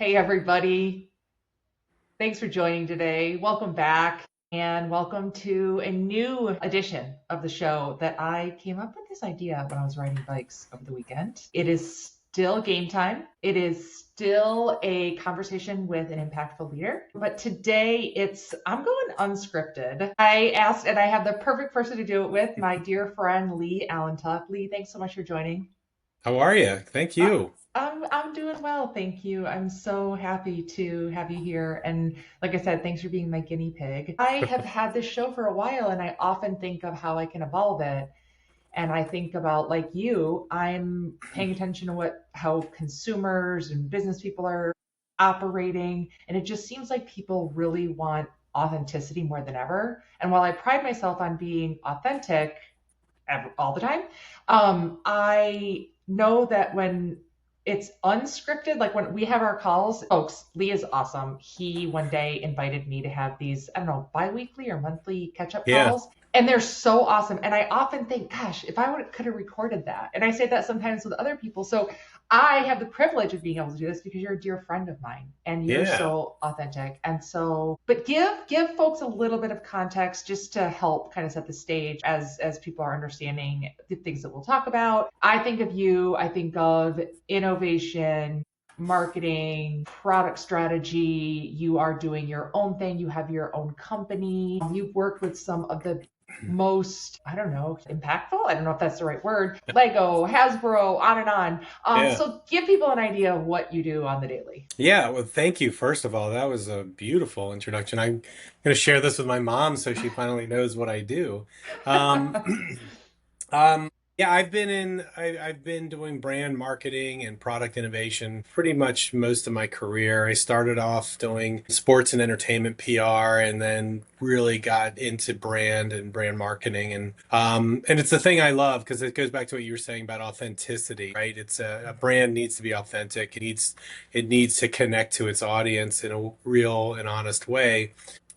Hey, everybody. Thanks for joining today. Welcome back and welcome to a new edition of the show that I came up with this idea when I was riding bikes over the weekend. It is still game time. It is still a conversation with an impactful leader. But today I'm going unscripted. I asked, and I have the perfect person to do it with, my dear friend Lee Allentuck. Lee, thanks so much for joining. How are you? Thank Uh, you. I'm doing well, thank you. I'm so happy to have you here. And like I said, thanks for being my guinea pig. I have had this show for a while and I often think of how I can evolve it. And I think about like you, I'm paying attention to how consumers and business people are operating. And it just seems like people really want authenticity more than ever. And while I pride myself on being authentic all the time. I know that when it's unscripted, like when we have our calls, folks, Lee is awesome. He one day invited me to have these, I don't know, bi-weekly or monthly catch-up Yeah. calls. And they're so awesome. And I often think, gosh, if I would could have recorded that. And I say that sometimes with other people. So I have the privilege of being able to do this because you're a dear friend of mine and you're Yeah. so authentic. And so, but give folks a little bit of context just to help kind of set the stage as people are understanding the things that we'll talk about. I think of you, I think of innovation, marketing, product strategy. You are doing your own thing. You have your own company. You've worked with some of the most, I don't know, impactful. I don't know if that's the right word. Lego, Hasbro, on and on. Yeah. So give people an idea of what you do on the daily. Yeah. Well, thank you. First of all, that was a beautiful introduction. I'm going to share this with my mom so she finally knows what I do. Um, Um, yeah, I've been doing brand marketing and product innovation pretty much most of my career. I started off doing sports and entertainment PR and then really got into brand and brand marketing and it's the thing I love because it goes back to what you were saying about authenticity, right? It's a brand needs to be authentic. It needs to connect to its audience in a real and honest way.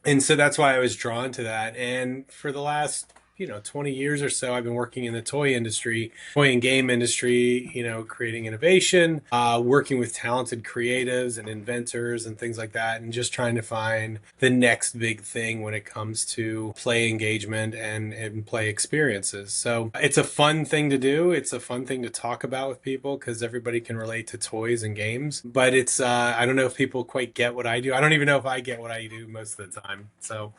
And so that's why I was drawn to that. And for the last 20 years or so, I've been working in the toy industry, toy and game industry, creating innovation, working with talented creatives and inventors and things like that, and just trying to find the next big thing when it comes to play engagement and play experiences. So it's a fun thing to do. It's a fun thing to talk about with people because everybody can relate to toys and games. But I don't know if people quite get what I do. I don't even know if I get what I do most of the time. So,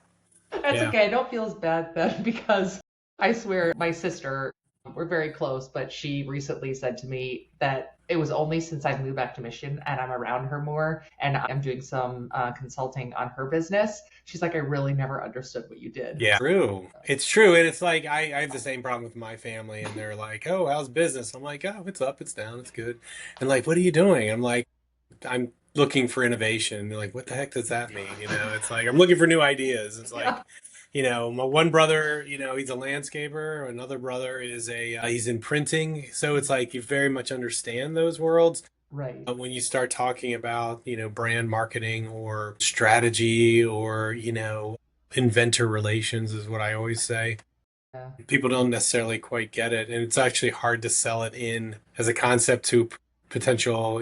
That's yeah. okay. I don't feel as bad then because I swear my sister, we're very close, but she recently said to me that it was only since I moved back to Michigan and I'm around her more and I'm doing some consulting on her business. She's like, I really never understood what you did. Yeah, true. It's true. And it's like I have the same problem with my family and they're like, "Oh, how's business?" I'm like, "Oh, it's up, it's down, it's good." And like, "What are you doing?" I'm like, "I'm looking for innovation." And they're like, "What the heck does that mean?" It's like I'm looking for new ideas. It's like, Yeah, my one brother, he's a landscaper. Another brother is he's in printing. So it's like you very much understand those worlds. right. But when you start talking about, brand marketing or strategy or, inventor relations is what I always say. Yeah. People don't necessarily quite get it. And it's actually hard to sell it in as a concept to potential,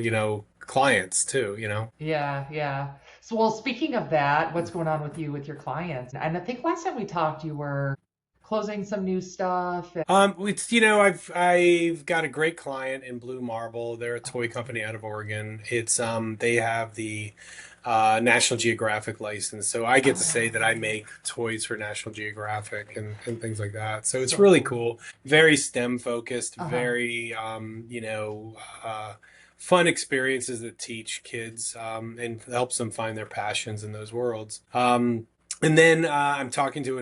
clients too, Yeah, yeah. So, well, speaking of that, what's going on with you with your clients? And I think last time we talked, you were closing some new stuff. It's I've got a great client in Blue Marble. They're a toy company out of Oregon. They have the National Geographic license, so I get to say that I make toys for National Geographic and things like that. So it's So really cool. cool. Very STEM focused. Uh-huh. Very fun experiences that teach kids and helps them find their passions in those worlds. And then I'm talking to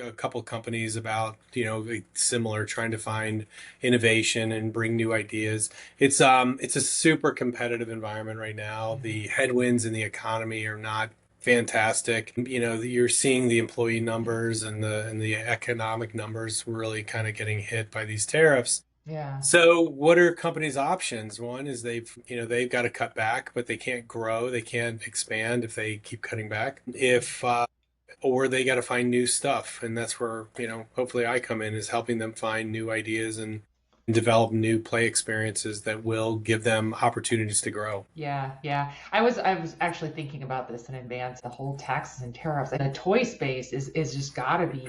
a couple companies about like similar, trying to find innovation and bring new ideas. It's a super competitive environment right now. Yeah. The headwinds in the economy are not fantastic. You're seeing the employee numbers and the economic numbers really kind of getting hit by these tariffs. Yeah. So what are companies' options? One is they've got to cut back, but they can't grow, they can't expand if they keep cutting back. If Or they got to find new stuff, and that's where hopefully I come in is helping them find new ideas and develop new play experiences that will give them opportunities to grow. Yeah, yeah. I was actually thinking about this in advance. The whole taxes and tariffs. The toy space is just got to be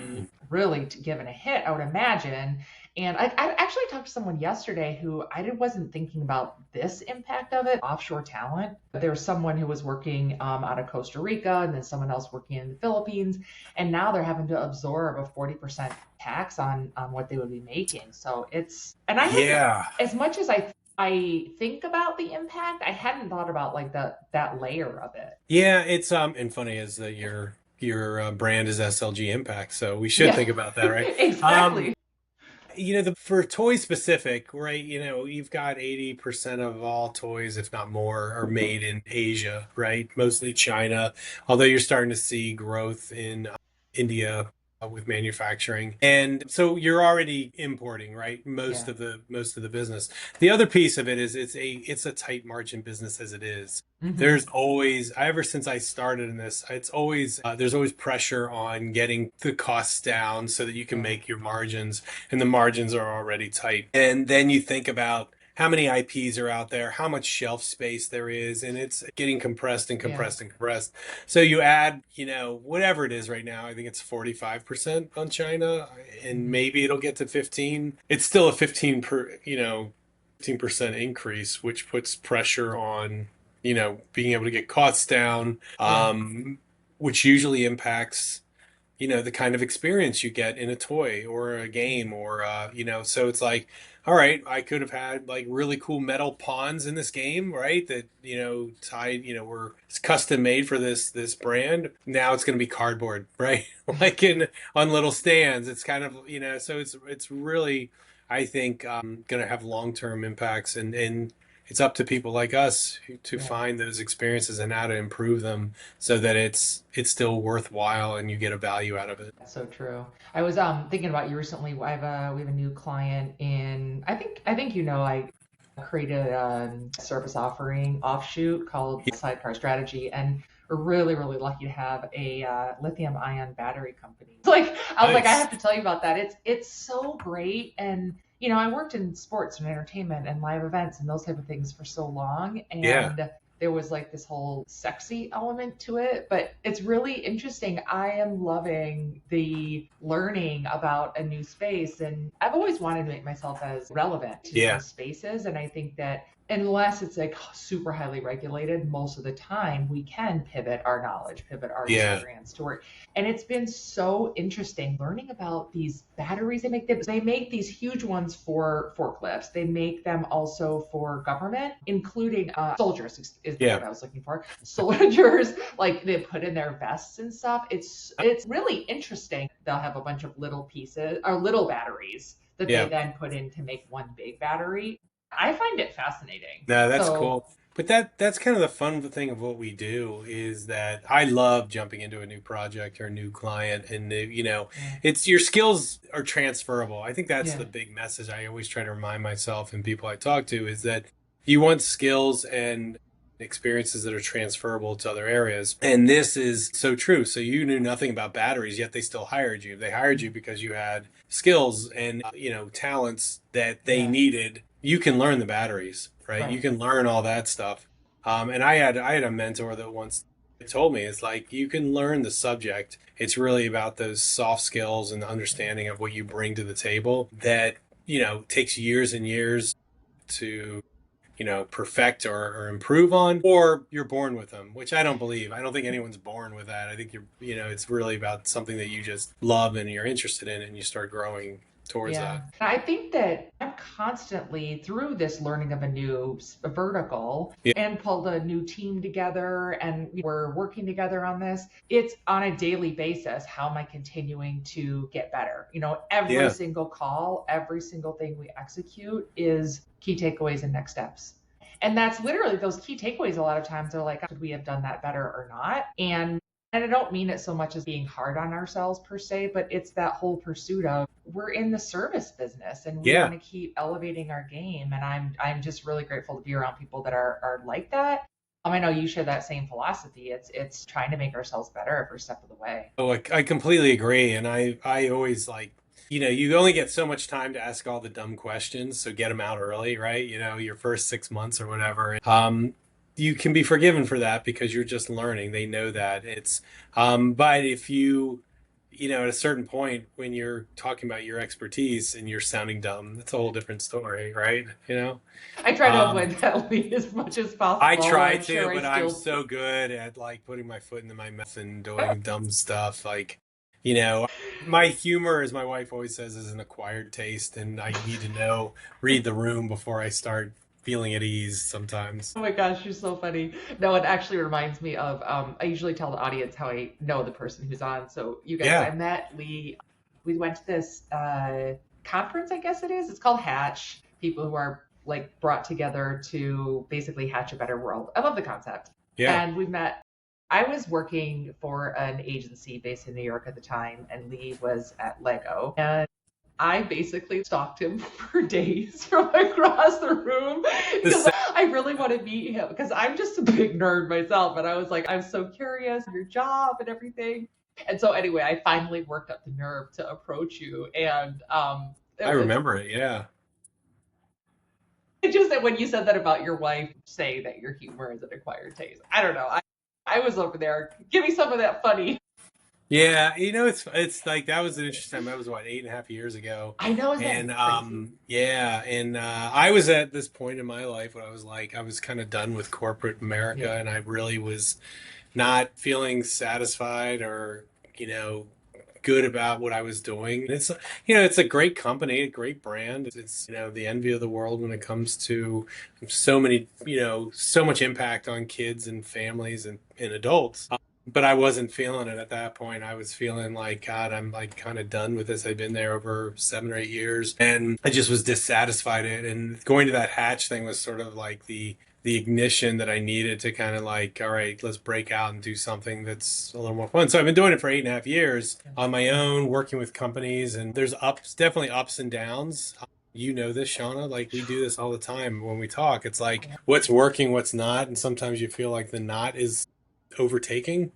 really given a hit, I would imagine. And I actually talked to someone yesterday who wasn't thinking about this impact of it, offshore talent. There was someone who was working out of Costa Rica, and then someone else working in the Philippines, and now they're having to absorb a 40% tax on what they would be making. So and I hadn't, Yeah. as much as I think about the impact, I hadn't thought about like that layer of it. Yeah, it's and funny is that your brand is SLG Impact, so we should Yeah, think about that, right? exactly. For toy specific, right? You've got 80% of all toys, if not more, are made in Asia, right? Mostly China, although you're starting to see growth in India with manufacturing. And so you're already importing, right? Yeah. Most of the business. The other piece of it is it's a tight margin business as it is. Hmm. There's always, ever since I started in this, it's always there's always pressure on getting the costs down so that you can Yeah. make your margins, and the margins are already tight. And then you think about how many IPs are out there, how much shelf space there is, and it's getting compressed and Yeah. compressed and compressed. So you add, whatever it is right now, I think it's 45% on China, and Hmm. maybe it'll get to 15. It's still a 15% increase, which puts pressure on, being able to get costs down, Yeah. which usually impacts the kind of experience you get in a toy or a game or so it's like, all right, I could have had like really cool metal pawns in this game, right? That, tied, were it's custom made for this brand. Now it's going to be cardboard, right? Like in on little stands. It's kind of, so it's really, I think, going to have long-term impacts, and it's up to people like us to Yeah. find those experiences and how to improve them so that it's still worthwhile and you get a value out of it. That's so true. I was thinking about you recently. We have a new client in I think I created a service offering offshoot called Sidecar Strategy, and we're really really lucky to have a lithium ion battery company. It's like I was like I Nice. have to tell you about that. It's so great, and I worked in sports and entertainment and live events and those type of things for so long, Yeah. and there was like this whole sexy element to it, but it's really interesting. I am loving the learning about a new space, and I've always wanted to make myself as relevant to new Yeah. spaces. And I think that unless it's like super highly regulated, most of the time we can pivot our knowledge, pivot our Yeah. experience to work. And it's been so interesting learning about these batteries they make. They make these huge ones for forklifts. They make them also for government, including soldiers is the Yeah. word I was looking for. Soldiers, like they put in their vests and stuff. It's really interesting. They'll have a bunch of little pieces or little batteries that they Yeah. then put in to make one big battery. I find it fascinating. No, that's So cool. But that's kind of the fun thing of what we do is that I love jumping into a new project or a new client, and yeah, it's your skills are transferable. I think that's yeah, the big message I always try to remind myself and people I talk to is that you want skills and experiences that are transferable to other areas. And this is so true. So you knew nothing about batteries, yet they still hired you. They hired you because you had skills and talents that they yeah, needed. You can learn the batteries, right? You right, can learn all that stuff. And I had a mentor that once told me it's like you can learn the subject. It's really about those soft skills and the understanding of what you bring to the table that takes years and years to perfect or improve on, or you're born with them, which I don't believe. I don't think anyone's born with that. I think it's really about something that you just love and you're interested in and you start growing towards yeah. that. I think that I'm constantly through this learning of a new vertical Yeah. and pulled a new team together, and we're working together on this. It's on a daily basis. How am I continuing to get better? Every Yeah. single call, every single thing we execute is key takeaways and next steps. And that's literally those key takeaways. A lot of times they're like, could we have done that better or not? And I don't mean it so much as being hard on ourselves per se, but it's that whole pursuit of we're in the service business and we Yeah. want to keep elevating our game. And I'm just really grateful to be around people that are like that. I know you share that same philosophy. It's trying to make ourselves better every step of the way. Oh, I completely agree. And I always like you only get so much time to ask all the dumb questions, so get them out early, right? Your first 6 months or whatever. You can be forgiven for that because you're just learning. They know that but if at a certain point when you're talking about your expertise and you're sounding dumb, that's a whole different story, right? I try to Um, avoid that lead as much as I possible. try I'm to, sure I but I'm still. so good at like putting my foot into my mouth and doing dumb stuff. You know, my humor, as my wife always says, is an acquired taste, and I need to read the room before I start feeling at ease sometimes. Oh my gosh, you're so funny. No, it actually reminds me of, I usually tell the audience how I know the person who's on. So you guys, Yeah. I met Lee. We went to this conference, I guess it is. It's called Hatch. People who are like brought together to basically hatch a better world. I love the concept. Yeah. And we met. I was working for an agency based in New York at the time, and Lee was at Lego. And I basically stalked him for days from across the room The because sa- I really want to meet him because I'm just a big nerd myself. And I was like, I'm so curious of your job and everything. And so anyway, I finally worked up the nerve to approach you. And I it was remember it. Yeah. just that when you said that about your wife saying that your humor is an acquired taste. I don't know. I was over there. Give me some of that funny. Yeah, it's like that was an interesting time. That was what 8.5 years ago, I know, isn't and that crazy? yeah, and I was at this point in my life where I was kind of done with corporate Yeah. America, and I really was not feeling satisfied or you know good about what I was doing. It's a great company, a great brand. It's the envy of the world when it comes to so many, so much impact on kids and families and adults. But I wasn't feeling it at that point. I was feeling like, God, I'm like kind of done with this. I've been there over 7 or 8 years and I just was dissatisfied. And going to that Hatch thing was sort of like the ignition that I needed to kind of like, all right, let's break out and do something that's a little more fun. So I've been doing it for 8.5 years on my own, working with companies, and there's definitely ups and downs. You know this, Shauna. Like we do this all the time when we talk. It's like what's working, what's not, and sometimes you feel like the not is overtaking,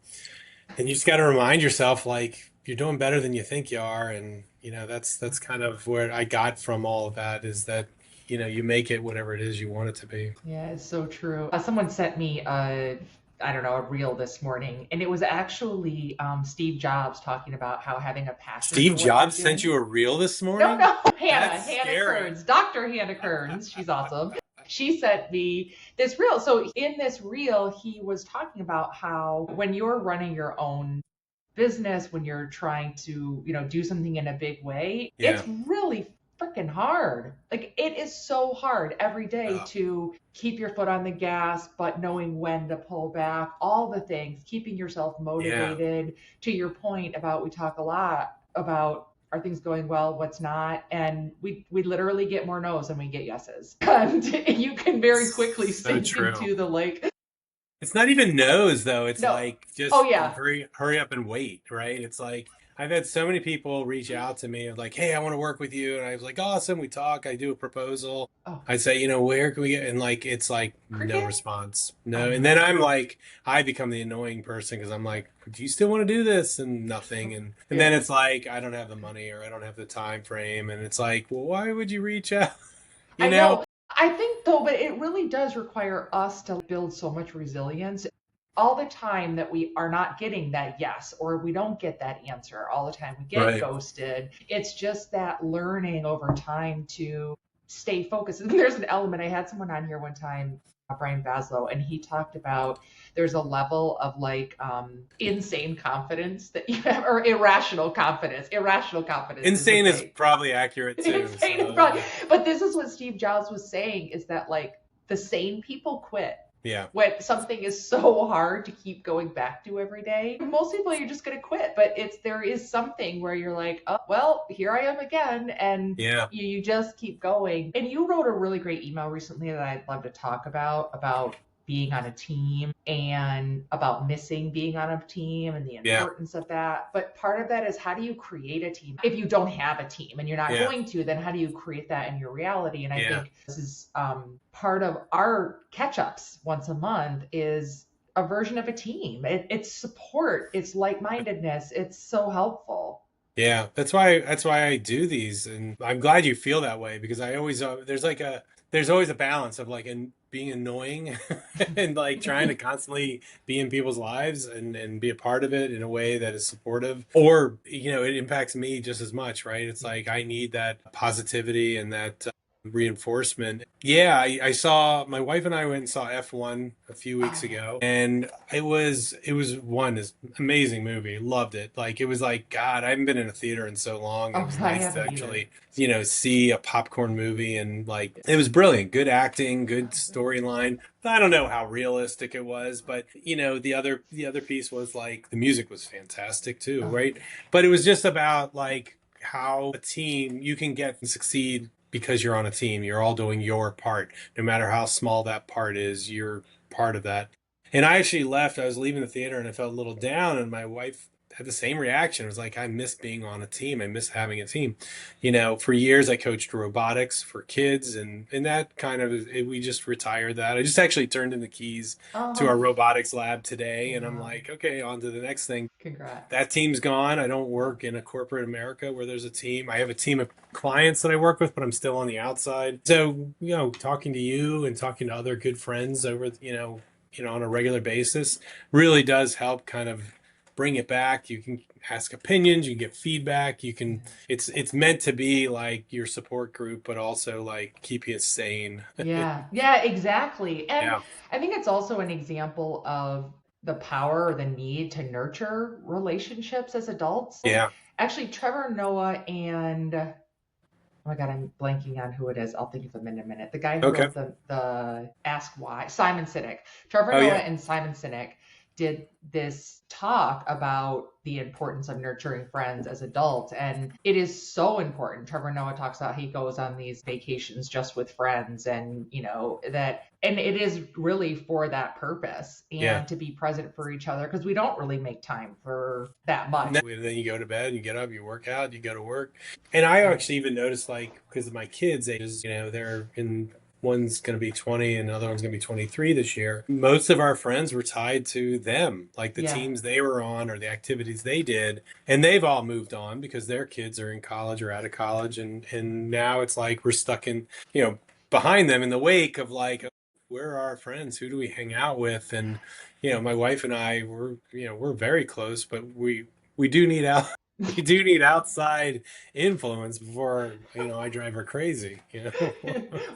and you just got to remind yourself like you're doing better than you think you are, and that's kind of where I got from all of that is that you make it whatever it is you want it to be. Yeah, it's so true. Someone sent me I don't know, a reel this morning, and it was actually Steve Jobs talking about how having a passion Steve for what you're Jobs sent doing. you a reel this No, morning? no, That's Hannah scary. Kearns, Dr. Hannah Kearns. She's awesome. She sent me this reel. So in this reel, he was talking about how when you're running your own business, when you're trying to, do something in a big way, it's Yeah. really freaking hard. Like it is so hard every day Oh, to keep your foot on the gas, but knowing when to pull back, all the things, keeping yourself yeah. motivated. To your point about, we talk a lot about are things going well, what's not, and we literally get more no's than we get yeses. And you can very quickly So sink true. into the like, It's not even no's though. It's no, like oh just yeah, hurry up and wait, right? It's like I've had so many people reach out to me of like, "Hey, I want to work with you." And I was like, "Awesome." We talk, I do a proposal. oh, I say, "Where can we get?" And like it's like no cricket, response. oh No. And then no. I'm like I become the annoying person because I'm like, "Do you still want to do this?" And nothing. And Yeah. then it's like I don't have the money or I don't have the time frame and it's like, "Well, why would you reach out?" You I know? know. I think though, but it really does require us to build so much resilience. All the time that we are not getting that yes, or we don't get that answer, all the time we get Right. ghosted. It's just that learning over time to stay focused. And there's an element, I had someone on here one time, Brian Baslow, and he talked about there's a level of like insane confidence that you have, or irrational confidence. Irrational confidence is the Insane is thing. probably accurate too. Insane is So probably, but this is what Steve Jobs was saying is that like the sane people quit yeah. when something is so hard to keep going back to every day. Most people you're just going to quit, but there is something where you're like, oh well, here I am again, and Yeah. you just keep going. And you wrote a really great email recently that I'd love to talk about being on a team and about missing being on a team and the Yeah. importance of that. But part of that is how do you create a team? If you don't have a team and you're not Yeah. going to, then how do you create that in your reality? And I Yeah. think this is part of our catch ups once a month is a version of a team. It's support, it's like mindedness. It's so helpful. Yeah, that's why I do these, and I'm glad you feel that way because I always there's always a balance of like being annoying and like trying to constantly be in people's lives and be a part of it in a way that is supportive, or it impacts me just as much, right? It's like I need that positivity and that reinforcement. Yeah, I saw my wife and I went and saw F1 a few Oh weeks yeah. ago, and it was one is amazing movie. Loved it. Like it was like God, I haven't been in a theater in so long. It Oh, was I nice to haven't either. actually see a popcorn movie, and like it was brilliant. Good acting, good Oh, good. storyline. I don't know how realistic it was, but the other piece was like the music was fantastic too, Oh right? But it was just about like how a team you can get and succeed because you're on a team. You're all doing your part. No matter how small that part is, you're part of that. And I actually left. I was leaving the theater and I felt a little down, and my wife had the same reaction. It was like, I miss being on a team. I miss having a team. For years I coached robotics for kids, and that kind of we just retired that. I just actually turned in the keys to Oh, our robotics lab today, and I'm wow. like, okay, on to the next thing. Congrats. That team's gone. I don't work in a corporate America where there's a team. I have a team of clients that I work with, but I'm still on the outside. So, talking to you and talking to other good friends over, on a regular basis really does help kind of bring it back. You can ask opinions, you can get feedback, you can Yeah. it's meant to be like your support group, but also like keep you sane. Yeah, yeah, exactly. And Yeah. I think it's also an example of the power or the need to nurture relationships as adults. Yeah. Actually, Trevor Noah and oh my God, I'm blanking on who it is. I'll think of him in a minute. The guy who Okay. wrote the Ask Why, Simon Sinek. Trevor Oh Noah yeah. and Simon Sinek did this talk about the importance of nurturing friends as adults. And it is so important. Trevor Noah talks about he goes on these vacations just with friends and, that, and it is really for that purpose Yeah. and to be present for each other because we don't really make time for that much. And then you go to bed, you get up, you work out, you go to work. And I Yeah. actually even noticed, like, because of my kids' ages, they're in one's going to be 20 and another one's going to be 23 this year. Most of our friends were tied to them, like the Yeah. teams they were on or the activities they did. And they've all moved on because their kids are in college or out of college. And now it's like we're stuck in, behind them in the wake of like, where are our friends? Who do we hang out with? And, my wife and I, we're very close, but we do need out we do need outside influence before I drive her crazy.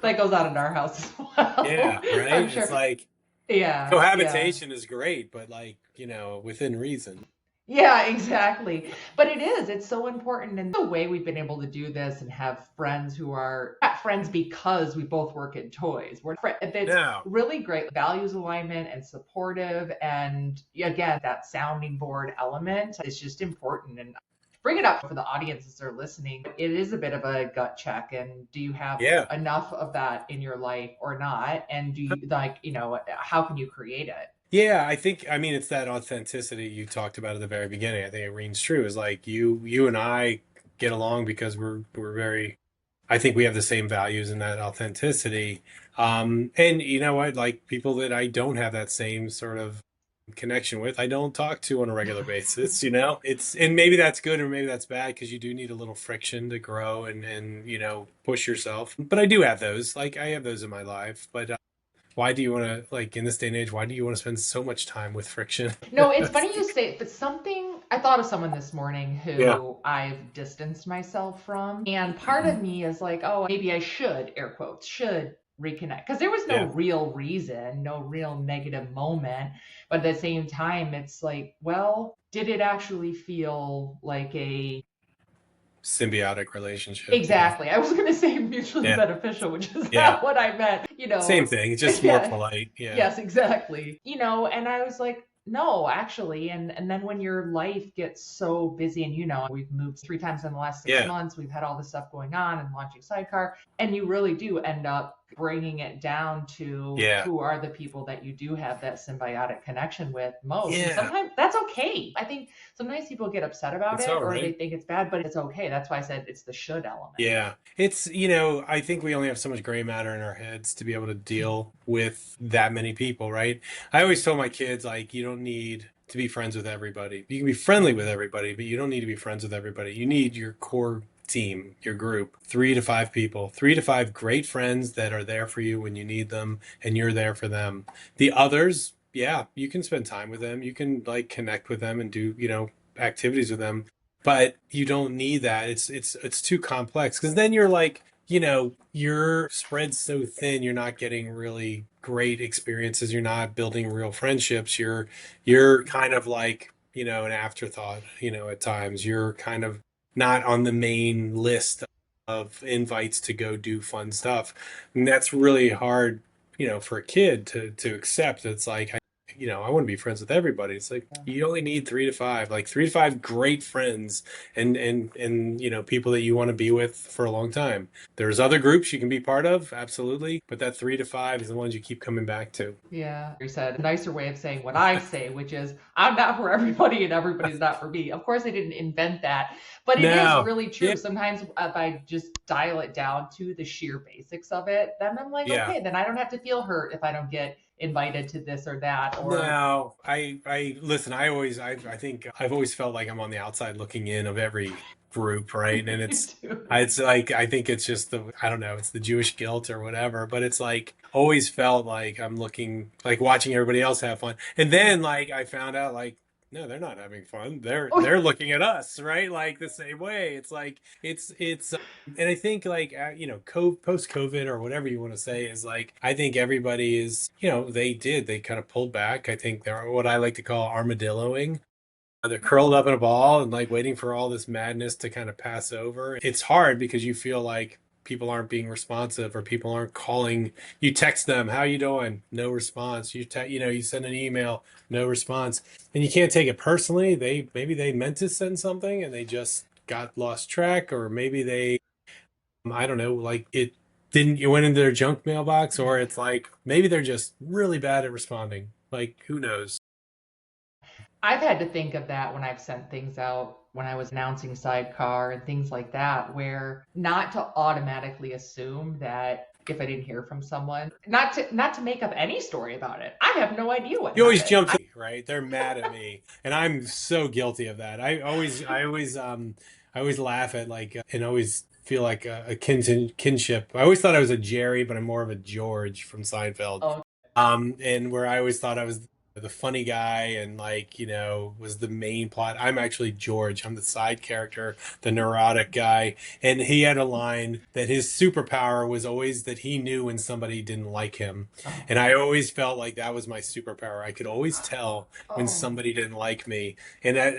That goes on in our house as Yeah, well. right. I'm It's sure. like Yeah, yeah. cohabitation is great, but like within reason. Yeah, exactly. But it is, it's so important. And the way we've been able to do this and have friends who are not friends because we both work in toys. It's No. really great values alignment and supportive. And again, that sounding board element is just important. And bring it up for the audiences that are listening. It is a bit of a gut check. And do you have Yeah. enough of that in your life or not? And do you like, how can you create it? Yeah, I mean it's that authenticity you talked about at the very beginning. I think it rings true. Is like you and I get along because we're very I think we have the same values and that authenticity. And you know what? Like people that I don't have that same sort of connection with, I don't talk to on a regular basis. And maybe that's good or maybe that's bad because you do need a little friction to grow and push yourself. But I do have those. Like I have those in my life. But why do you want to like in this day and age? Why do you want to spend so much time with friction? No, it's funny you say it, but I thought of someone this morning Yeah. who I've distanced myself from. And part of me is like, oh, maybe I should, air quotes, should reconnect. Because there was no Yeah. real reason, no real negative moment. But at the same time, it's like, well, did it actually feel like a Symbiotic relationship. Yeah. exactly. I was going to say mutually Yeah. beneficial, which is Yeah. not what I meant. Same thing. It's just more Yeah, polite. Yeah. yes, exactly. And I was like, no, actually. And then when your life gets so busy and we've moved 3 times in the last six Yeah. months, we've had all this stuff going on and launching Sidecar, and you really do end up bringing it down to Yeah. who are the people that you do have that symbiotic connection with most. And Yeah. sometimes that's okay. I think sometimes people get upset about It's it all or they right. think it's bad, but it's okay. That's why I said it's the should element. Yeah. I think we only have so much gray matter in our heads to be able to deal with that many people, right? I always tell my kids, like, you don't need to be friends with everybody. You can be friendly with everybody, but you don't need to be friends with everybody. You need your core team, your group, 3 to 5 people, 3 to 5 great friends that are there for you when you need them and you're there for them. The others, yeah, you can spend time with them. You can like connect with them and do, activities with them, but you don't need that. It's too complex because then you're like, you're spread so thin, you're not getting really great experiences. You're not building real friendships. You're kind of like, an afterthought, at times. You're kind of not on the main list of invites to go do fun stuff. And that's really hard, for a kid to accept. It's like, I want to be friends with everybody. It's like you only need 3 to 5, like 3 to 5 great friends and people that you want to be with for a long time. There's other groups you can be part of, absolutely, but that 3 to 5 is the ones you keep coming back to. Yeah, you said a nicer way of saying what I say, which is I'm not for everybody and everybody's not for me. Of course, I didn't invent that, but it is No, really yeah, true. Sometimes if I just dial it down to the sheer basics of it, then I'm like, yeah. okay, then I don't have to feel hurt if I don't get invited to this or that. Or No, I listen. I think I've always felt like I'm on the outside looking in of every group, right? And you do. it's like, I think it's just I don't know, it's the Jewish guilt or whatever, but it's like always felt like I'm looking, like watching everybody else have fun. And then like I found out like, no, they're not having fun. Oh, They're looking at us, right? Like the same way. It's like it's and I think like post COVID or whatever you want to say is like I think everybody is they kind of pulled back. I think they're what I like to call armadilloing. They're curled up in a ball and like waiting for all this madness to kind of pass over. It's hard because you feel like people aren't being responsive or people aren't calling. You text them, "How you doing?" No response. You send an email, no response. And you can't take it personally. Maybe they meant to send something and they just got lost track, or maybe they I don't know, like it went into their junk mailbox, or it's like maybe they're just really bad at responding. Like who knows? I've had to think of that when I've sent things out when I was announcing Sidecar and things like that, where not to automatically assume that if I didn't hear from someone, not to make up any story about it. I have no idea what You always happened. jump to me, right? They're mad at me, and I'm so guilty of that. I always laugh at like and always feel like a kinship. I always thought I was a Jerry, but I'm more of a George from Seinfeld. Oh, And where I always thought I was the funny guy and like, was the main plot. I'm actually George. I'm the side character, the neurotic guy. And he had a line that his superpower was always that he knew when somebody didn't like him. oh, And I always felt like that was my superpower. I could always tell when oh. somebody didn't like me. And that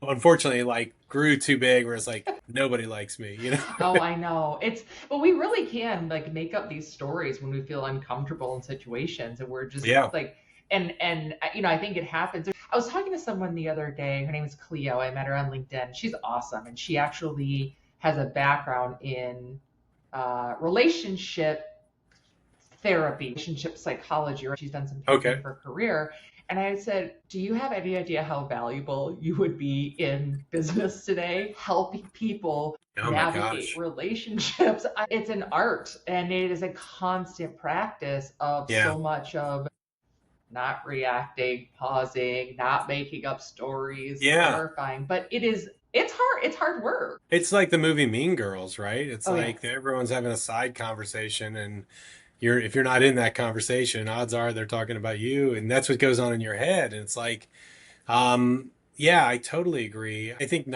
unfortunately like grew too big where it's like nobody likes me. Oh, I know. But we really can like make up these stories when we feel uncomfortable in situations and we're just Yeah. like and I think it happens. I was talking to someone the other day. Her name is Cleo. I met her on LinkedIn. She's awesome and she actually has a background in relationship therapy, relationship psychology, or she's done some therapy in Okay. her career. And I said, do you have any idea how valuable you would be in business today, helping people Oh my navigate gosh. relationships? It's an art and it is a constant practice of Yeah. so much of not reacting, pausing, not making up stories, Yeah. clarifying. But it's hard. It's hard work. It's like the movie Mean Girls, right? It's Oh, like yes. everyone's having a side conversation, and if you're not in that conversation, odds are they're talking about you, and that's what goes on in your head. And it's like, yeah, I totally agree. I think,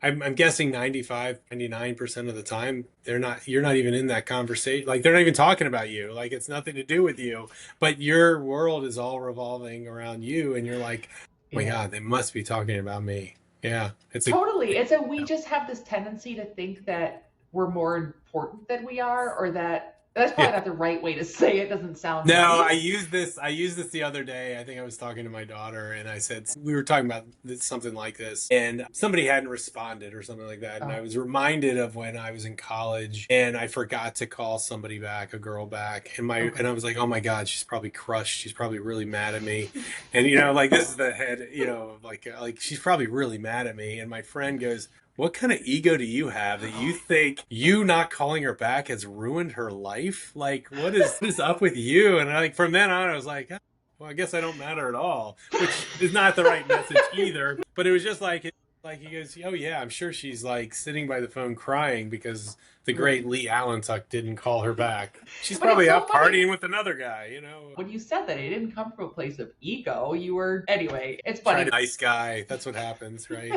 I'm guessing 95, 99% of the time you're not even in that conversation. Like they're not even talking about you. Like it's nothing to do with you, but your world is all revolving around you, and you're like, oh my Yeah. God, they must be talking about me. Yeah, Totally. It's a we just have this tendency to think that we're more important than we are, or that's yeah. probably not the right way to say it. Doesn't sound No, nice. I used this the other day. I think I was talking to my daughter and I said we were talking about something like this and somebody hadn't responded or something like that. And I Oh, was reminded of when I was in college and I forgot to call somebody back, a girl back. okay. And I was like, "Oh my God, she's probably crushed. She's probably really mad at me." And like this is the head, like she's probably really mad at me. And my friend goes, what kind of ego do you have that you think you not calling her back has ruined her life? Like, what is up with you? And like from then on, I was like, well, I guess I don't matter at all, which is not the right message either. But it was just like he goes, oh yeah, I'm sure she's like sitting by the phone crying because the great Right. Lee Allentuck didn't call her back. She's But it's probably so out funny partying with another guy, you know. when you said that it didn't come from a place of ego. You were, anyway, it's Try funny. to nice guy. That's what happens, right?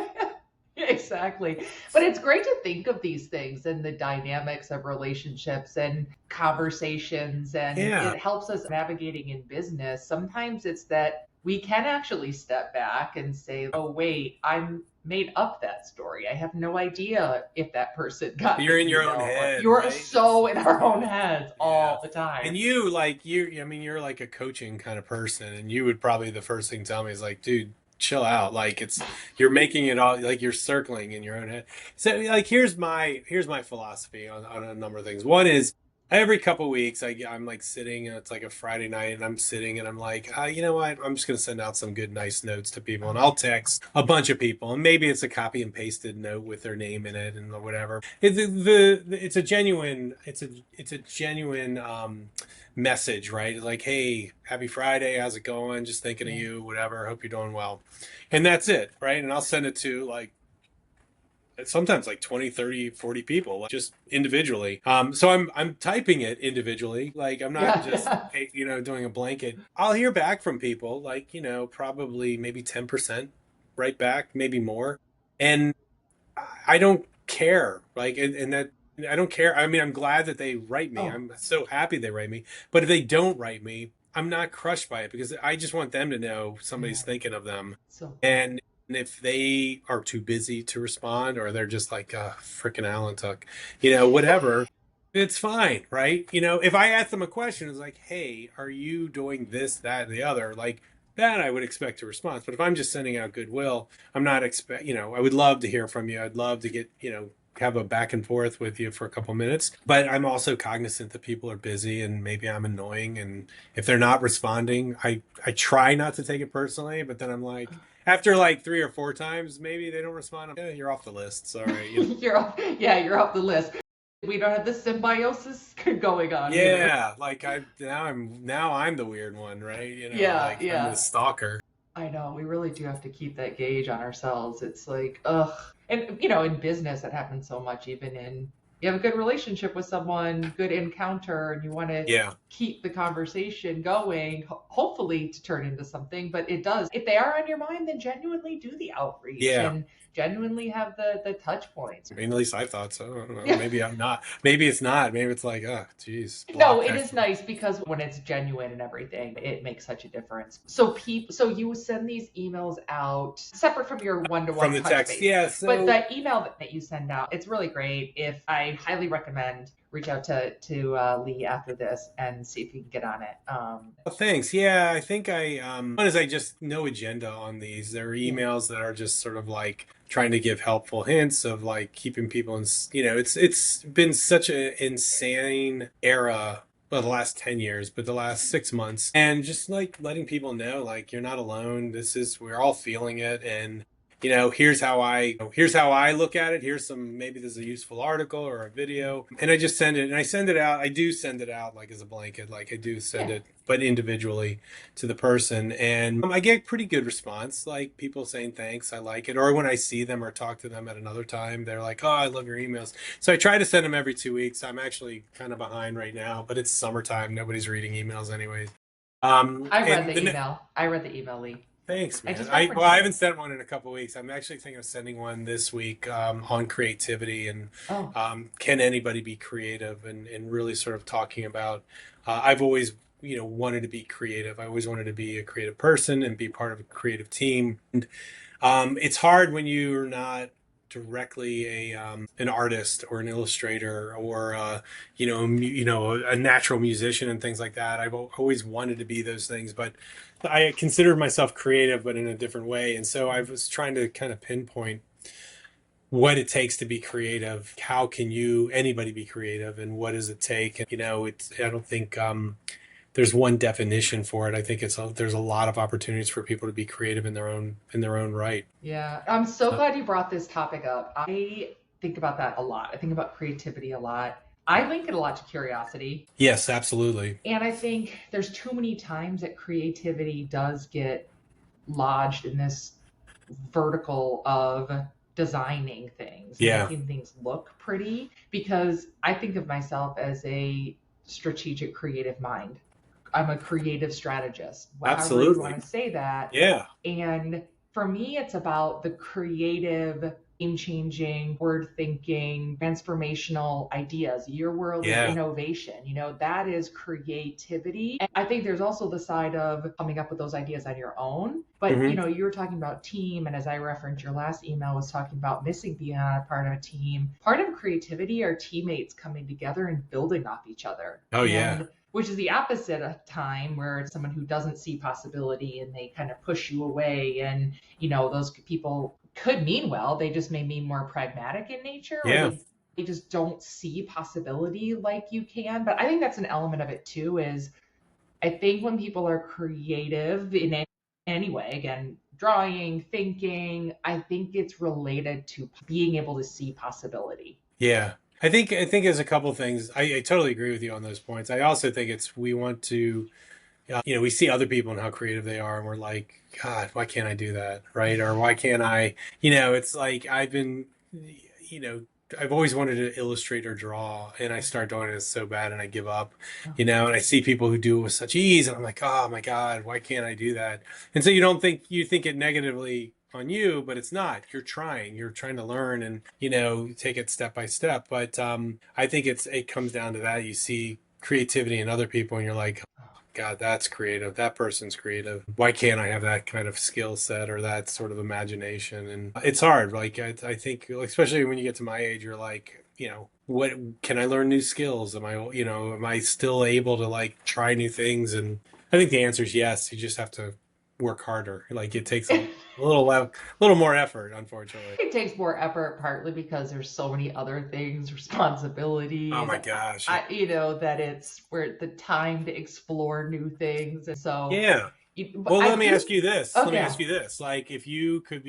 Exactly. But it's great to think of these things and the dynamics of relationships and conversations, and Yeah. it helps us navigating in business. Sometimes it's that we can actually step back and say, oh, wait, I'm made up that story. I have no idea if that person got You're the in your own email, or head, you're right? so in our own heads Yeah. all the time. And you like you I mean you're like a coaching kind of person, and you would probably the first thing tell me is like, dude, chill out. Like it's you're making it all like you're circling in your own head. So like here's my philosophy on a number of things. One is every couple of weeks I'm like sitting, and it's like a Friday night, and I'm sitting and I'm like, you know what? I'm just gonna send out some good nice notes to people, and I'll text a bunch of people, and maybe it's a copy and pasted note with their name in it and whatever. It's a genuine message, right? Like, hey, happy Friday, how's it going? Just thinking of Yeah. you, whatever. Hope you're doing well. And that's it, right? And I'll send it to like sometimes like 20, 30, 40 people, like, just individually. So I'm typing it individually. Like I'm not Yeah. just Yeah. doing a blanket. I'll hear back from people, like, probably maybe 10% right back, maybe more. And I don't care. Like, and that I don't care. I mean, I'm glad that they write me. Oh, I'm so happy they write me. But if they don't write me, I'm not crushed by it, because I just want them to know yeah. somebody's thinking of them. So cool. And if they are too busy to respond, or they're just like, frickin' Allentuck, whatever, it's fine, right? If I ask them a question, it's like, hey, are you doing this, that, and the other? Like, that I would expect a response. But if I'm just sending out goodwill, I'm not I would love to hear from you. I'd love to get, have a back and forth with you for a couple minutes. But I'm also cognizant that people are busy, and maybe I'm annoying. And if they're not responding, I try not to take it personally, but then I'm like, after like 3 or 4 times, maybe they don't respond. You're off the list. Sorry. You're off, yeah, you're off the list. We don't have the symbiosis going on either. Yeah, like now I'm the weird one, right? Yeah, Like I'm the yeah. stalker. I know. We really do have to keep that gauge on ourselves. It's like, ugh. And, in business, that happens so much, even in, you have a good relationship with someone, good encounter, and you want to Yeah. keep the conversation going, hopefully to turn into something, but it does. If they are on your mind, then genuinely do the outreach Yeah. and genuinely have the touch points. I mean, at least I thought so. I don't know. Yeah. Maybe I'm not. Maybe it's not. Maybe it's like, oh, geez, No, block it that. is nice because when it's genuine and everything, it makes such a difference. So you send these emails out separate from your From one-to-one the touch text. base. Yeah. But So the email that you send out, it's really great. If I highly recommend reach out to Lee after this and see if you can get on it. well, thanks. Yeah, I think one is I just no agenda on these. There are Yeah. emails that are just sort of like trying to give helpful hints of like keeping people in, it's been such an insane era. Well, the last 10 years, but the last 6 months, and just like letting people know, like, you're not alone. We're all feeling it. And, here's how I look at it. Maybe there's a useful article or a video, and I just send it, and I send it out. I do send it out like as a blanket, like I do send Yeah. it, but individually to the person. And I get pretty good response, like people saying thanks, I like it. Or when I see them or talk to them at another time, they're like, oh, I love your emails. So I try to send them every 2 weeks. I'm actually kind of behind right now, but it's summertime. Nobody's reading emails anyways. I read And the email. I read the email, Lee. thanks, I man. just I referenced it. haven't sent one in a couple of weeks. I'm actually thinking of sending one this week, on creativity, and Oh, can anybody be creative, and really sort of talking about. I've always wanted to be creative. I always wanted to be a creative person and be part of a creative team. And it's hard when you're not directly an artist or an illustrator, or a natural musician and things like that. I've always wanted to be those things, but I consider myself creative, but in a different way. And so I was trying to kind of pinpoint what it takes to be creative. How can anybody be creative, and what does it take? And, I don't think there's one definition for it. I think there's a lot of opportunities for people to be creative in their own right. yeah. I'm so glad you brought this topic up. I think about that a lot. I think about creativity a lot. I link it a lot to curiosity. Yes, absolutely. And I think there's too many times that creativity does get lodged in this vertical of designing things and Yeah, making things look pretty, because I think of myself as a strategic creative mind. I'm a creative strategist, however you want absolutely. to say that. Yeah, And for me, it's about the creative, game changing, word thinking, transformational ideas. Your world is yeah. innovation. That is creativity. And I think there's also the side of coming up with those ideas on your own. But, Hmm. you were talking about team. And as I referenced, your last email was talking about missing being on a part of a team. Part of creativity are teammates coming together and building off each other. Oh yeah. And which is the opposite of time, where it's someone who doesn't see possibility and they kind of push you away. And those people could mean well, they just may mean more pragmatic in nature, or Yeah. they just don't see possibility like you can. But I think that's an element of it too, is I think when people are creative in any way, again, drawing, thinking, I think it's related to being able to see possibility. Yeah. I think there's a couple things. I totally agree with you on those points. I also think it's we want to we see other people and how creative they are, and we're like, God, why can't I do that? Right? Or why can't I? It's like you know, I've always wanted to illustrate or draw, and I start doing it so bad, and I give up. Oh, And I see people who do it with such ease, and I'm like, oh my God, why can't I do that? And so you think it negatively on you, but it's not. You're trying to learn, and take it step by step. But I think it comes down to that. You see creativity in other people, and you're like, God, that's creative. That person's creative. Why can't I have that kind of skill set or that sort of imagination? And it's hard. Like, I think, especially when you get to my age, you're like, what can I learn new skills? Am I still able to like try new things? And I think the answer is yes. You just have to work harder. Like, it takes a little more effort, unfortunately. it takes more effort, partly because there's so many other things, Oh responsibilities. my gosh. That it's where the time to explore new things. And so, Yeah. but Well, I let me do. ask you this. Let me Okay. ask you this. Like, if you could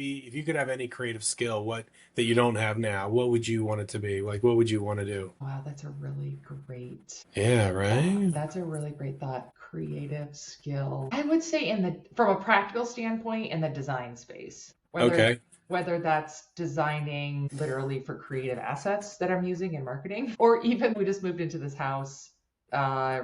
have any creative skill, what that you don't have now, what would you want it to be? Like, what would you want to do? Wow, that's a really great Yeah, thought. right? That's a really great thought. Creative skill. I would say from a practical standpoint, in the design space, Okay. whether that's designing literally for creative assets that I'm using in marketing, or even we just moved into this house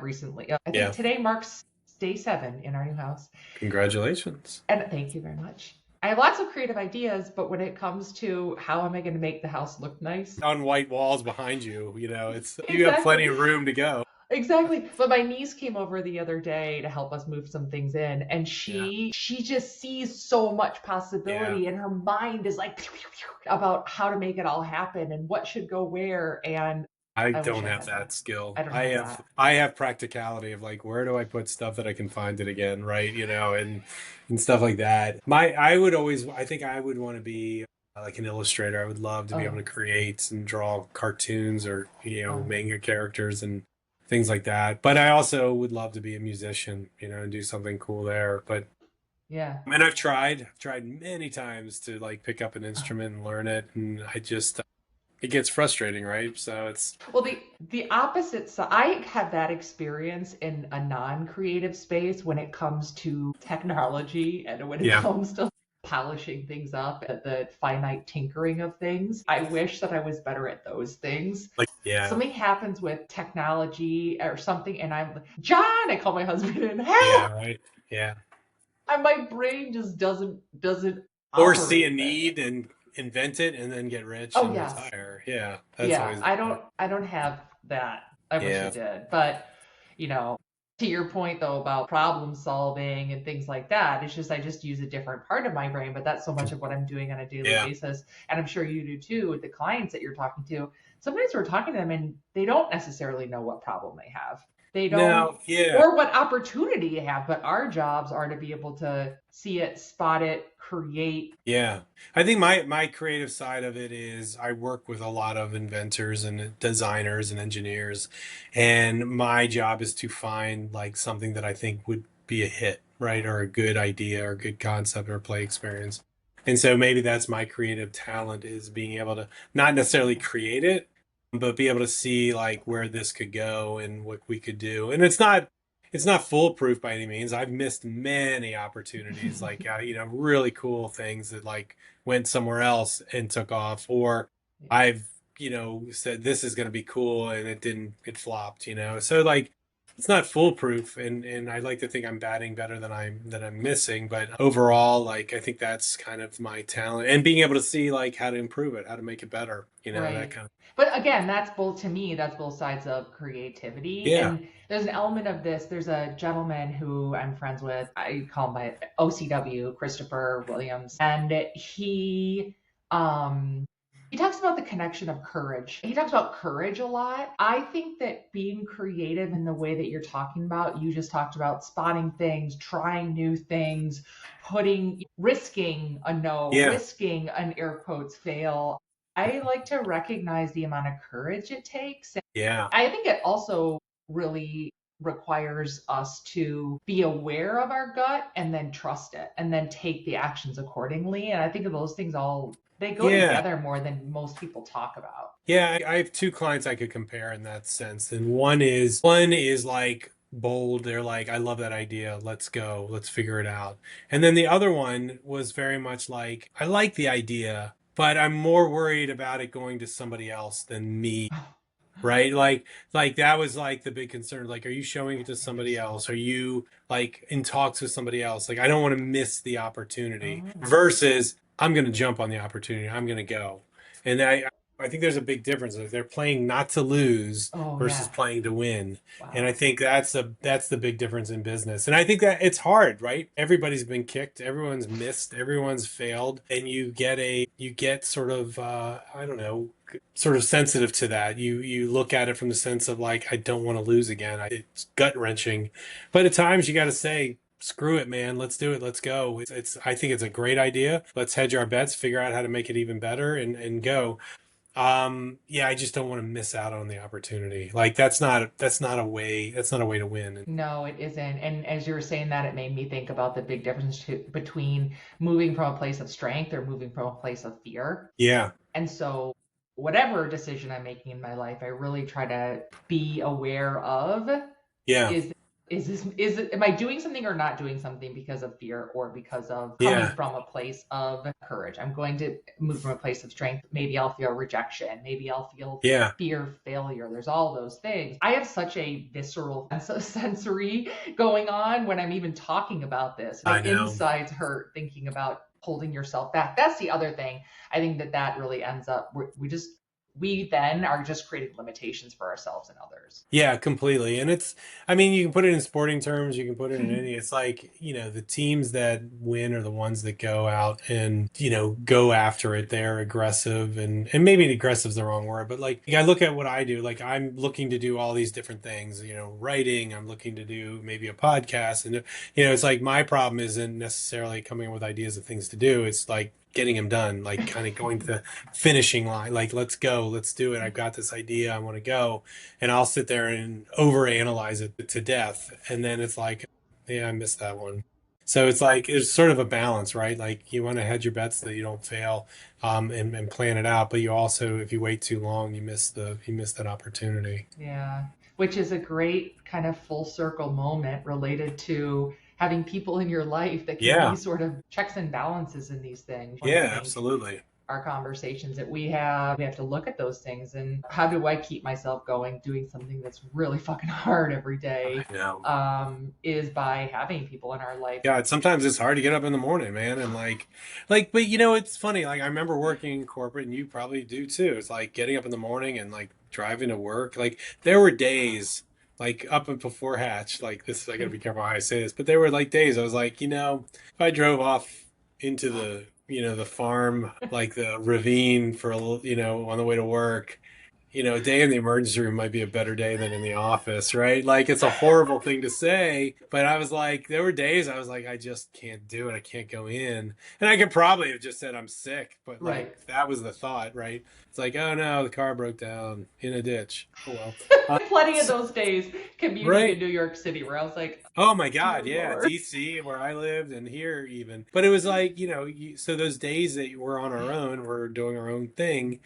recently. I think Yeah. today marks day 7 in our new house. Congratulations. And thank you very much. I have lots of creative ideas, but when it comes to how am I going to make the house look nice? On white walls behind you, it's you have Exactly. plenty of room to go. Exactly. But my niece came over the other day to help us move some things in, and Yeah. she just sees so much Yeah. possibility, and her mind is like about how to make it all happen and what should go where. And I I wish don't I have had that that. skill. I don't I have have that. I have practicality of like where do I put stuff that I can find it again, right? And stuff like that. I think I would want to be like an illustrator. I would love to be able Oh, to create and draw cartoons or oh, manga characters and things like that. But I also would love to be a musician, and do something cool there. But yeah. and I've tried many times to like pick up an Oh. instrument and learn it, and it gets frustrating, right? So it's Well, the opposite side, I have that experience in a non-creative space when it comes to technology and when it yeah, comes to polishing things up, the finite tinkering of things. I wish that I was better at those things. like yeah. Something happens with technology or something, and I'm John. I call my husband and Yeah, help, right. Yeah. and my brain just doesn't Or see a operate that way. need and invent it and then get rich Oh and yes, retire. Yeah, that's yeah. always the I plan. don't have that. I wish I Yeah. did, but you know, to your point though about problem solving and things like that, it's just I just use a different part of my brain, but that's so much of what I'm doing on a daily Yeah. basis. And I'm sure you do too with the clients that you're talking to. Sometimes we're talking to them and they don't necessarily know what problem they have. They don't, Now, yeah. or what opportunity you have, but our jobs are to be able to see it, spot it, create. Yeah. I think my creative side of it is I work with a lot of inventors and designers and engineers, and my job is to find like something that I think would be a hit, right? Or a good idea or a good concept or play experience. And so maybe that's my creative talent is being able to not necessarily create it, but be able to see like where this could go and what we could do. And it's not foolproof by any means. I've missed many opportunities, like really cool things that like went somewhere else and took off, or I've said this is going to be cool and it didn't, it flopped. So like it's not foolproof, and I like to think I'm batting better than I'm missing, but overall, like I think that's kind of my talent, and being able to see like how to improve it, how to make it better, that Right. kind of. But again, that's both, to me, that's both sides of creativity. Yeah, And there's an element of this. There's a gentleman who I'm friends with. I call him my OCW, Christopher Williams. And um he talks about the connection of courage. He talks about courage a lot. I think that being creative in the way that you're talking about, you just talked about spotting things, trying new things, risking a no, yeah, risking an air quotes fail. I like to recognize the amount of courage it takes. And yeah, I think it also really requires us to be aware of our gut and then trust it and then take the actions accordingly. And I think of those things all, they go yeah. together more than most people talk about. Yeah, I have two clients I could compare in that sense. And one is like bold. They're like, I love that idea. Let's go. Let's figure it out. And then the other one was very much like, I like the idea, but I'm more worried about it going to somebody else than me. Right? Like that was like the big concern. Like, are you showing it to somebody else? Are you like in talks with somebody else? Like, I don't want to miss the opportunity Oh, versus I'm going to jump on the opportunity. I'm going to go. And I think there's a big difference. Like, they're playing not to lose oh versus yeah. playing to win. And I Wow. think that's the big difference in business. And I think that it's hard, right? Everybody's been kicked, everyone's missed, everyone's failed, and you get sort of I don't know, sort of sensitive to that. You look at it from the sense of like, I don't want to lose again. It's gut wrenching, but at times you got to say, screw it, man. Let's do it. Let's go. I think it's a great idea. Let's hedge our bets, figure out how to make it even better, and go. Yeah, I just don't want to miss out on the opportunity. Like that's not a way to win. No, it isn't. And as you were saying that, it made me think about the big difference between moving from a place of strength or moving from a place of fear. Yeah, And so, whatever decision I'm making in my life, I really try to be aware of yeah, is am I doing something or not doing something because of fear or because of coming yeah, from a place of courage? I'm going to move from a place of strength. Maybe I'll feel rejection. Maybe I'll feel yeah. fear, failure. There's all those things. I have such a visceral sensory going on when I'm even talking about this. My I know. insides hurt thinking about holding yourself back. That's the other thing. I think that really ends up, we then are just creating limitations for ourselves and others. Yeah, completely. And I mean, you can put it in sporting terms, you can put it in any, it's like, the teams that win are the ones that go out and, go after it. They're aggressive, and maybe aggressive is the wrong word, but like I look at what I do, like I'm looking to do all these different things, writing, I'm looking to do maybe a podcast. And, it's like my problem isn't necessarily coming up with ideas of things to do. It's like getting them done, like kind of going to the finishing line, like, let's go, let's do it. I've got this idea. I want to go, and I'll sit there and overanalyze it to death. And then it's like, yeah, I missed that one. So it's like, it's sort of a balance, right? Like you want to hedge your bets that you don't fail, and plan it out. But you also, if you wait too long, you miss that opportunity. Yeah, which is a great kind of full circle moment related to having people in your life that can be Yeah. sort of checks and balances in these things. I Yeah, think absolutely. our conversations that we have to look at those things and how do I keep myself going doing something that's really fucking hard every day, I know. is by having people in our life. Yeah, sometimes it's hard to get up in the morning, man, and but it's funny. Like I remember working in corporate, and you probably do too. It's like getting up in the morning and like driving to work. Like there were days, like up and before Hatch. Like this, I gotta be careful how I say this, but there were like days I was like, if I drove off into the farm, like the ravine for a little, on the way to work, a day in the emergency room might be a better day than in the office, right? Like it's a horrible thing to say, but I was like, there were days I was like, I just can't do it. I can't go in. And I could probably have just said I'm sick, but Right. like that was the thought, right? It's like, oh no, the car broke down in a ditch. Oh well. Plenty of So, those days commuting in right. New York City where I was like, Oh my dear God, yeah, Lord. DC where I lived and here even. But it was like, so those days that we're on our own, we're doing our own thing.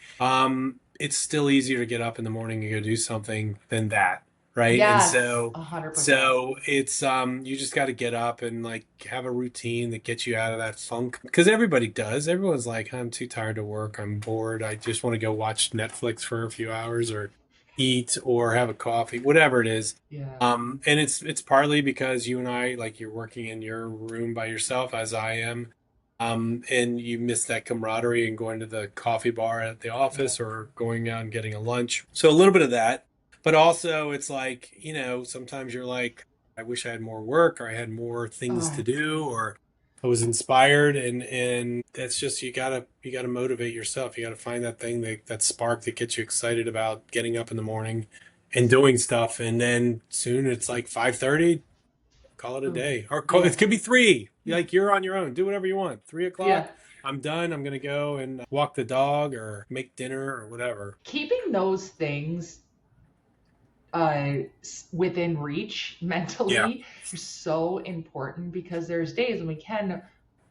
it's still easier to get up in the morning and go do something than that, right? And Yes, so 100%. so it's you just got to get up and like have a routine that gets you out of that funk because everybody does. Everyone's like, I'm too tired to work. I'm bored. I just want to go watch Netflix for a few hours or eat or have a coffee, whatever it is. Yeah. And it's partly because you and I, like you're working in your room by yourself, as I am, and you miss that camaraderie and going to the coffee bar at the Yeah. office or going out and getting a lunch. So a little bit of that, but also it's like, sometimes you're like, I wish I had more work or I had more things to Oh, do or I was inspired and that's just you gotta motivate yourself. You gotta find that thing that spark that gets you excited about getting up in the morning and doing stuff. And then soon it's like 5:30, call it a oh, day. Or yeah. it could be 3. Like you're on your own. Do whatever you want. 3 o'clock, Yeah. I'm done. I'm gonna go and walk the dog or make dinner or whatever. Keeping those things within reach Yeah. mentally are so important because there's days when we can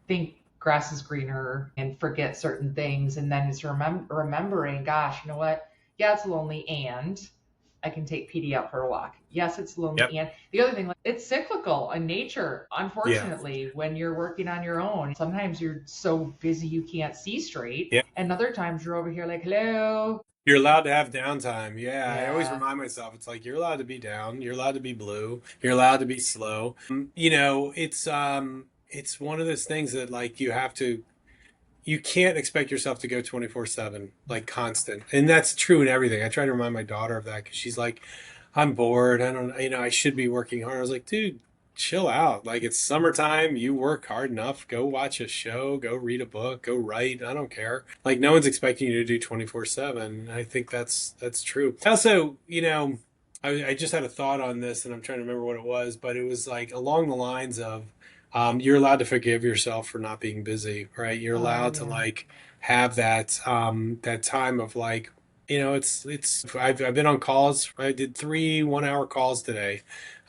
think grass is greener and forget certain things. And then it's remembering, gosh, you know what? Yeah, it's lonely and I can take PD out for a walk. Yes, it's lonely. Yep. And the other thing, like, it's cyclical in nature. Yeah. Unfortunately, when you're working on your own, sometimes you're so busy you can't see straight. Yeah. And other times you're over here like, hello. You're allowed to have downtime. Yeah, I always Yeah. remind myself it's like you're allowed to be down, you're allowed to be blue, you're allowed to be slow. It's one of those things that like you can't expect yourself to go 24/7 like constant. And that's true in everything. I try to remind my daughter of that cuz she's like I'm bored. I don't I should be working hard. I was like, dude, chill out. Like it's summertime, you work hard enough. Go watch a show, go read a book, go write. I don't care. Like no one's expecting you to do 24/7. I think that's true. Also, I just had a thought on this and I'm trying to remember what it was, but it was like along the lines of you're allowed to forgive yourself for not being busy, right? You're Oh, allowed to yeah. like have that time of like, I've been on calls. I did 3 1-hour calls today.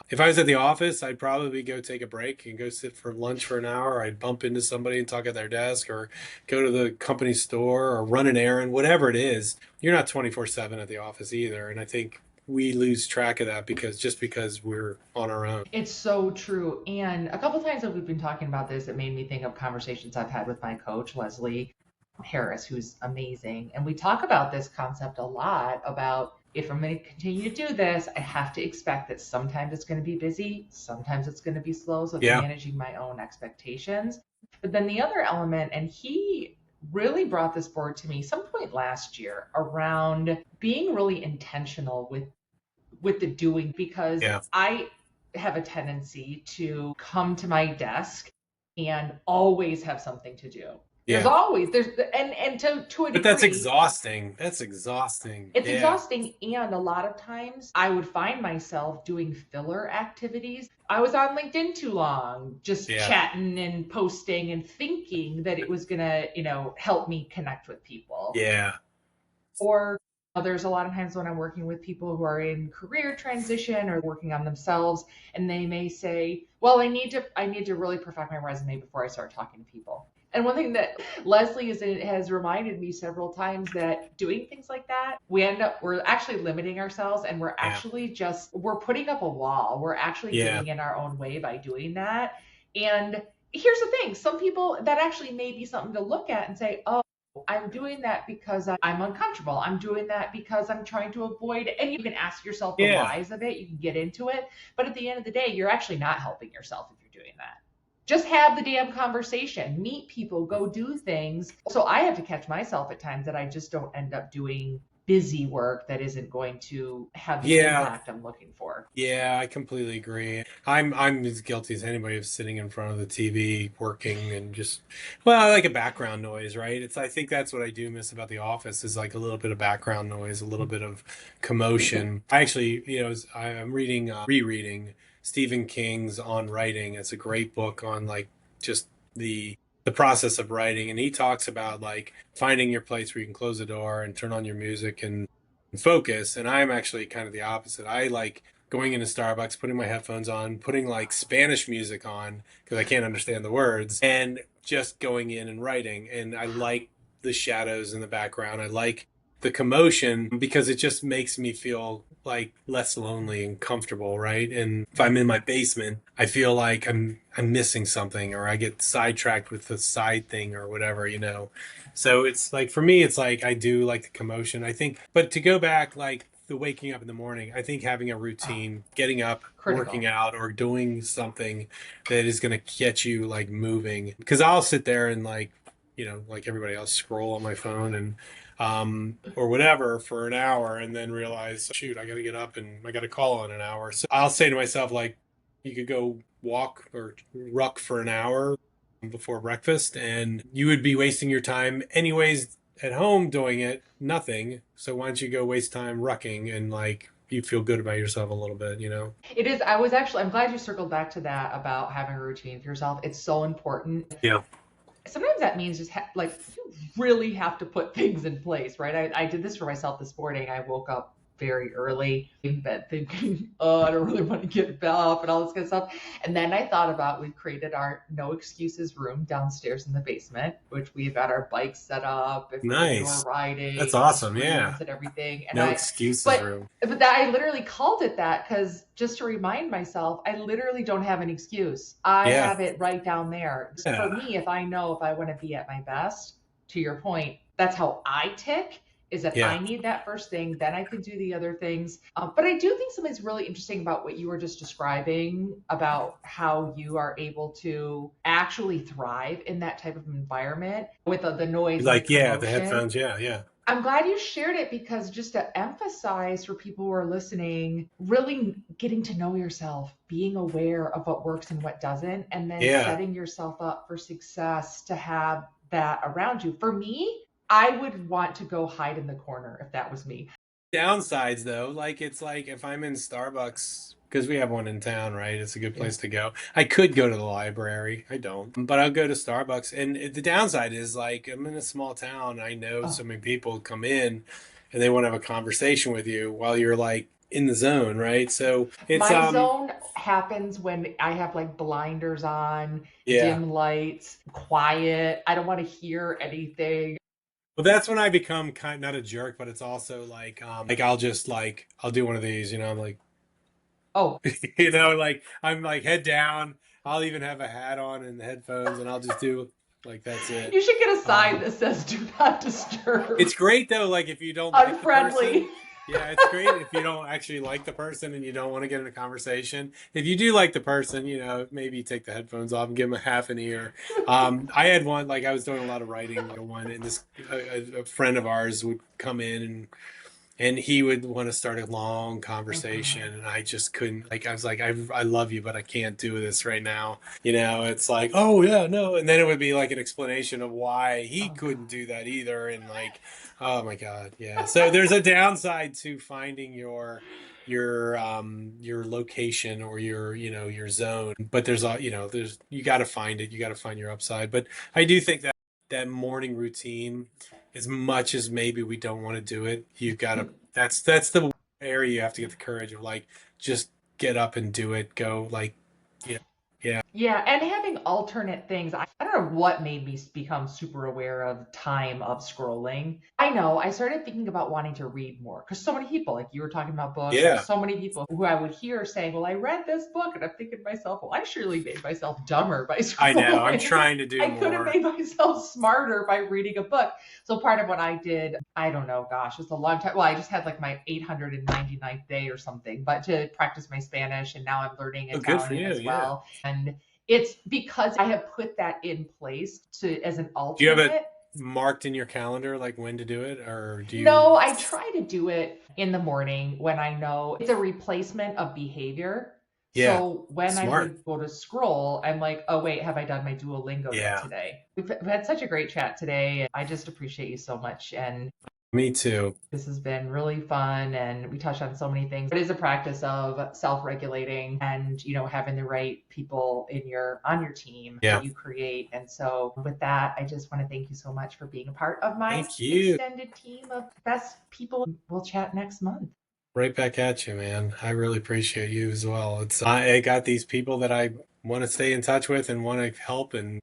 If I was at the office, I'd probably go take a break and go sit for lunch for an hour. I'd bump into somebody and talk at their desk or go to the company store or run an errand, whatever it is. You're not 24/7 at the office either. And I think we lose track of that because we're on our own. It's so true. And a couple times that we've been talking about this, it made me think of conversations I've had with my coach, Leslie Harris, who's amazing. And we talk about this concept a lot about if I'm going to continue to do this, I have to expect that sometimes it's going to be busy, sometimes it's going to be slow. So it's Yeah. managing my own expectations. But then the other element, and he really brought this forward to me some point last year around being really intentional with the doing because Yeah. I have a tendency to come to my desk and always have something to do. There's Yeah. always there's and to a But that's degree exhausting. That's exhausting. it's Yeah. exhausting, and a lot of times I would find myself doing filler activities. I was on LinkedIn too long, just Yeah. chatting and posting and thinking that it was going to, help me connect with people. Yeah. Or there's a lot of times when I'm working with people who are in career transition or working on themselves, and they may say, "Well, I need to really perfect my resume before I start talking to people." And one thing that Leslie has reminded me several times that doing things like that, we're actually limiting ourselves, and Yeah. we're putting up a wall. We're actually Yeah. getting in our own way by doing that. And here's the thing: some people that actually may be something to look at and say, "Oh, I'm doing that because I'm uncomfortable. I'm doing that because I'm trying to avoid." And you can ask yourself the Yeah. whys of it. You can get into it. But at the end of the day, you're actually not helping yourself if you're doing that. Just have the damn conversation, meet people, go do things. So I have to catch myself at times that I just don't end up doing busy work that isn't going to have the Yeah. impact I'm looking for. Yeah, I completely agree. I'm as guilty as anybody of sitting in front of the TV working and just I like a background noise, right? I think that's what I do miss about the office is like a little bit of background noise, a little bit of commotion. I actually, I'm rereading Stephen King's On Writing. It's a great book on like just the process of writing, and he talks about like finding your place where you can close the door and turn on your music and focus. And I'm actually kind of the opposite. I like going into Starbucks, putting my headphones on, putting like Spanish music on because I can't understand the words, and just going in and writing. And I like the shadows in the background. I like the commotion because it just makes me feel like less lonely and comfortable, right? And if I'm in my basement, I feel like I'm missing something, or I get sidetracked with the side thing or whatever, you know. So it's like for me, it's like I do like the commotion. I think, but to go back, like the waking up in the morning, I think having a Oh, routine, getting up, working critical. out, or doing something that is going to get you like moving. Because I'll sit there and like, you know, like everybody else, scroll on my phone and or whatever for an hour, and then realize, shoot, I got to get up and I got a call in an hour. So I'll say to myself, like, you could go walk or ruck for an hour before breakfast, and you would be wasting your time anyways at home doing it, nothing. So why don't you go waste time rucking and like you feel good about yourself a little bit, you know? It is. I'm glad you circled back to that about having a routine for yourself. It's so important. Yeah. Sometimes that means just like you really have to put things in place, right? I did this for myself this morning. I woke up very early in bed thinking, oh, I don't really want to get up and all this kind of stuff. And then I thought about we created our no excuses room downstairs in the basement, which we've got our bikes set up if we're indoor Nice. That's riding and awesome. Yeah. screens and everything. And No I, excuses but room. but that I literally called it that because just to remind myself, I literally don't have an excuse. I Yeah. have it right down there. For Yeah. me, if I know if I want to be at my best, to your point, that's how I tick. Is that Yeah. I need that first thing, then I can do the other things. But I do think something's really interesting about what you were just describing about how you are able to actually thrive in that type of environment with the noise and the Like, yeah, the commotion. headphones. Yeah. Yeah. I'm glad you shared it because just to emphasize for people who are listening, really getting to know yourself, being aware of what works and what doesn't, and then Yeah. setting yourself up for success to have that around you. For me, I would want to go hide in the corner if that was me. Downsides though, like it's like if I'm in Starbucks, because we have one in town, right? It's a good Yeah. place to go. I could go to the library. I don't, but I'll go to Starbucks. And the downside is like I'm in a small town. I know Oh, so many people come in and they want to have a conversation with you while you're like in the zone, right? So it's my zone happens when I have like blinders on, yeah. dim lights, quiet. I don't want to hear anything. Well, that's when I become kind not a jerk, but it's also like I'll just like I'll do one of these, you know, I'm like Oh, you know, like I'm like head down. I'll even have a hat on and headphones, and I'll just do like that's it. you should get a sign Um, that says "Do not disturb." it's great though, like if you don't like the Unfriendly. person. Yeah, it's great if you don't actually like the person and you don't want to get in a conversation. If you do like the person, you know, maybe take the headphones off and give them a half an ear. I had one like I was doing a lot of writing one, and this a friend of ours would come in and he would want to start a long Oh God. conversation and I just couldn't like I was like I love you but I can't do this right now, you know. It's like, oh yeah, no, and then it would be like an explanation of why he Oh couldn't God. do that either, and like, oh my god, yeah. So there's a downside to finding your location or your, you know, your zone, but there's a, you know, there's, you got to find it, you got to find your upside. But I do think that that morning routine, as much as maybe we don't want to do it, you've got to, that's the area you have to get the courage of like just get up and do it, go like, yeah, yeah. Yeah, and having alternate things. I don't know what made me become super aware of time of scrolling. I know I started thinking about wanting to read more because so many people, like you were talking about books, like Yeah, so many people who I would hear saying, "Well, I read this book," and I'm thinking to myself, "Well, I surely made myself dumber by I know, I'm scrolling. trying to do I could have more. made myself smarter by reading a book." So part of what I did, I don't know, gosh, it's a long time. Well, I just had like my 899th day or something, but to practice my Spanish, and now I'm learning Oh, good for Italian you. as Yeah. well. And it's because I have put that in place to as an Do you have it alternate. marked in your calendar, like when to do it, or do you? No, I try to do it in the morning when I know it's a replacement of behavior. Yeah, So when I smart. would go to scroll, I'm like, oh, wait, have I done my Duolingo yet Yeah, today? We've had such a great chat today. I just appreciate you so much. And me too. this has been really fun and we touched on so many things. It is a practice of self-regulating and, you know, having the right people in your on your team that Yeah. you create. And so with that, I just want to thank you so much for being a part of my Thank you. extended team of best people. We'll chat next month. Right back at you, man. I really appreciate you as well. It's I got these people that I want to stay in touch with and want to help, and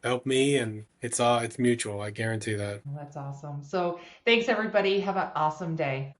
help me, and it's mutual. I guarantee that. Well, that's awesome. So thanks, everybody. Have an awesome day.